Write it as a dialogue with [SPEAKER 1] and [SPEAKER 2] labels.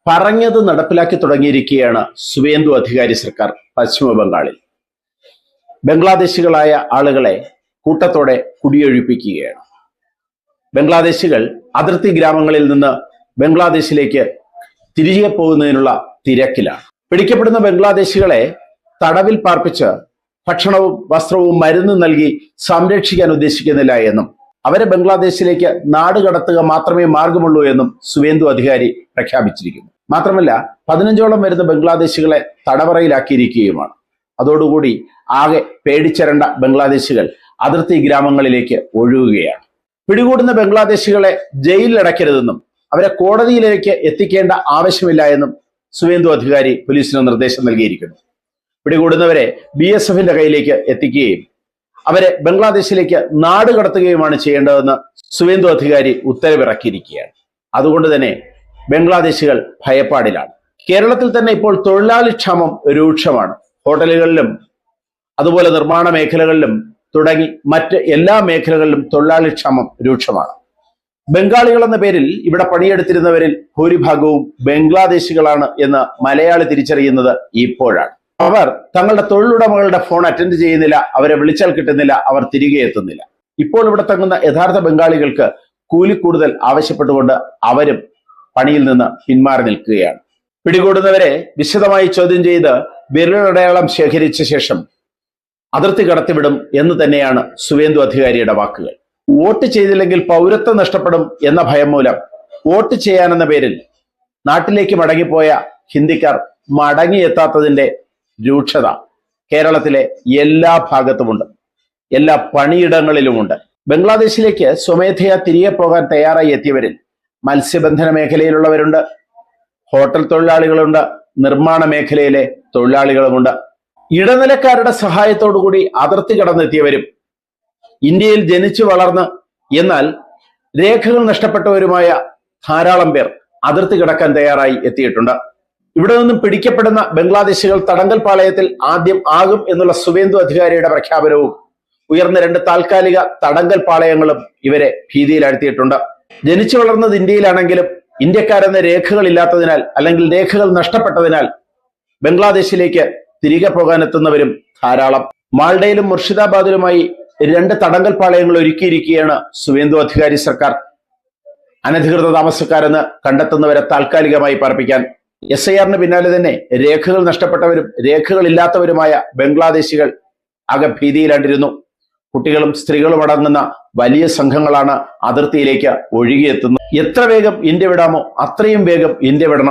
[SPEAKER 1] പറഞ്ഞത് നടപ്പിലാക്കി തുടങ്ങിയിരിക്കുകയാണ് സുവേന്ദു അധികാരി സർക്കാർ പശ്ചിമ ബംഗാളിൽ. ബംഗ്ലാദേശികളായ ആളുകളെ കൂട്ടത്തോടെ കുടിയൊഴിപ്പിക്കുകയാണ്. ബംഗ്ലാദേശികൾ അതിർത്തി ഗ്രാമങ്ങളിൽ നിന്ന് ബംഗ്ലാദേശിലേക്ക് തിരികെ പോകുന്നതിനുള്ള തിരക്കിലാണ്. പിടിക്കപ്പെടുന്ന ബംഗ്ലാദേശികളെ തടവിൽ പാർപ്പിച്ച് ഭക്ഷണവും വസ്ത്രവും മരുന്നും നൽകി സംരക്ഷിക്കാൻ ഉദ്ദേശിക്കുന്നില്ല എന്നും അവരെ ബംഗ്ലാദേശിലേക്ക് നാട് കടത്തുക മാത്രമേ മാർഗമുള്ളൂ എന്നും സുവേന്ദു അധികാരി പ്രഖ്യാപിച്ചിരിക്കുന്നു. മാത്രമല്ല 15ഓളം വരുന്ന ബംഗ്ലാദേശികളെ തടവറയിലാക്കിയിരിക്കുകയുമാണ്. അതോടുകൂടി ആകെ പേടിച്ചരണ്ട ബംഗ്ലാദേശികൾ അതിർത്തി ഗ്രാമങ്ങളിലേക്ക് ഒഴുകുകയാണ്. പിടികൂടുന്ന ബംഗ്ലാദേശികളെ ജയിലിലടയ്ക്കരുതെന്നും അവരെ കോടതിയിലേക്ക് എത്തിക്കേണ്ട ആവശ്യമില്ല എന്നും സുവേന്ദു അധികാരി പോലീസിന് നിർദ്ദേശം നൽകിയിരിക്കുന്നു. പിടികൂടുന്നവരെ BSFന്റെ കയ്യിലേക്ക് എത്തിക്കുകയും അവരെ ബംഗ്ലാദേശിലേക്ക് നാട് കടത്തുകയുമാണ് ചെയ്യേണ്ടതെന്ന് സുവേന്ദു അധികാരി ഉത്തരവിറക്കിയിരിക്കുകയാണ്. അതുകൊണ്ട് തന്നെ ബംഗ്ലാദേശികൾ ഭയപ്പാടിലാണ്. കേരളത്തിൽ തന്നെ ഇപ്പോൾ തൊഴിലാളി ക്ഷാമം രൂക്ഷമാണ്. ഹോട്ടലുകളിലും അതുപോലെ നിർമ്മാണ മേഖലകളിലും തുടങ്ങി മറ്റ് എല്ലാ മേഖലകളിലും തൊഴിലാളി ക്ഷാമം രൂക്ഷമാണ്. ബംഗാളികൾ എന്ന പേരിൽ ഇവിടെ പണിയെടുത്തിരുന്നവരിൽ ഭൂരിഭാഗവും ബംഗ്ലാദേശികളാണ് എന്ന് മലയാളി തിരിച്ചറിയുന്നത് ഇപ്പോഴാണ്. അവർ തങ്ങളുടെ തൊഴിലുടമകളുടെ ഫോൺ അറ്റൻഡ് ചെയ്യുന്നില്ല, അവരെ വിളിച്ചാൽ കിട്ടുന്നില്ല, അവർ തിരികെ എത്തുന്നില്ല. ഇപ്പോൾ ഇവിടെ തങ്ങുന്ന യഥാർത്ഥ ബംഗാളികൾക്ക് കൂലി കൂടുതൽ ആവശ്യപ്പെട്ടുകൊണ്ട് അവരും പണിയിൽ നിന്ന് പിന്മാറി നിൽക്കുകയാണ്. പിടികൂടുന്നവരെ വിശദമായി ചോദ്യം ചെയ്ത് വിരലടയാളം ശേഖരിച്ച ശേഷം അതിർത്തി കടത്തിവിടും എന്ന് തന്നെയാണ് സുവേന്ദു അധികാരിയുടെ വാക്കുകൾ. വോട്ട് ചെയ്തില്ലെങ്കിൽ പൗരത്വം നഷ്ടപ്പെടും എന്ന ഭയം മൂലം വോട്ട് ചെയ്യാനെന്ന പേരിൽ നാട്ടിലേക്ക് മടങ്ങിപ്പോയ ഹിന്ദിക്കാർ മടങ്ങിയെത്താത്തതിന്റെ രൂക്ഷത കേരളത്തിലെ എല്ലാ ഭാഗത്തുമുണ്ട്, എല്ലാ പണിയിടങ്ങളിലുമുണ്ട്. ബംഗ്ലാദേശിലേക്ക് സ്വമേധയാ തിരികെ പോകാൻ തയ്യാറായി എത്തിയവരിൽ മത്സ്യബന്ധന മേഖലയിലുള്ളവരുണ്ട്, ഹോട്ടൽ തൊഴിലാളികളുണ്ട്, നിർമ്മാണ മേഖലയിലെ തൊഴിലാളികളുമുണ്ട്. ഇടനിലക്കാരുടെ സഹായത്തോടുകൂടി അതിർത്തി കടന്നെത്തിയവരും ഇന്ത്യയിൽ ജനിച്ചു വളർന്ന് എന്നാൽ രേഖകൾ നഷ്ടപ്പെട്ടവരുമായ ധാരാളം പേർ അതിർത്തി കടക്കാൻ തയ്യാറായി എത്തിയിട്ടുണ്ട്. ഇവിടെ നിന്നും പിടിക്കപ്പെടുന്ന ബംഗ്ലാദേശികൾ തടങ്കൽ പാളയത്തിൽ ആദ്യം ആകും എന്നുള്ള സുവേന്ദു അധികാരിയുടെ പ്രഖ്യാപനവും ഉയർന്ന 2 താൽക്കാലിക തടങ്കൽ പാളയങ്ങളും ഇവരെ ഭീതിയിലാഴ്ത്തിയിട്ടുണ്ട്. ജനിച്ചു വളർന്നത് ഇന്ത്യയിലാണെങ്കിലും ഇന്ത്യക്കാരെന്ന രേഖകൾ ഇല്ലാത്തതിനാൽ അല്ലെങ്കിൽ രേഖകൾ നഷ്ടപ്പെട്ടതിനാൽ ബംഗ്ലാദേശിലേക്ക് തിരികെ പോകാനെത്തുന്നവരും ധാരാളം. മാൾഡയിലും മുർഷിദാബാദിലുമായി 2 തടങ്കൽ പാളയങ്ങൾ ഒരുക്കിയിരിക്കുകയാണ് സുവേന്ദു അധികാരി സർക്കാർ. അനധികൃത താമസക്കാരെന്ന് കണ്ടെത്തുന്നവരെ താൽക്കാലികമായി പാർപ്പിക്കാൻ. SIRന് പിന്നാലെ തന്നെ രേഖകൾ നഷ്ടപ്പെട്ടവരും രേഖകൾ ഇല്ലാത്തവരുമായ ബംഗ്ലാദേശികൾ ആകെ ഭീതിയിലാണ്ടിരുന്നു. കുട്ടികളും സ്ത്രീകളും അടങ്ങുന്ന വലിയ സംഘങ്ങളാണ് അതിർത്തിയിലേക്ക് ഒഴുകിയെത്തുന്നത്. എത്ര വേഗം ഇന്ത്യ വിടാമോ അത്രയും വേഗം ഇന്ത്യ വിടണം.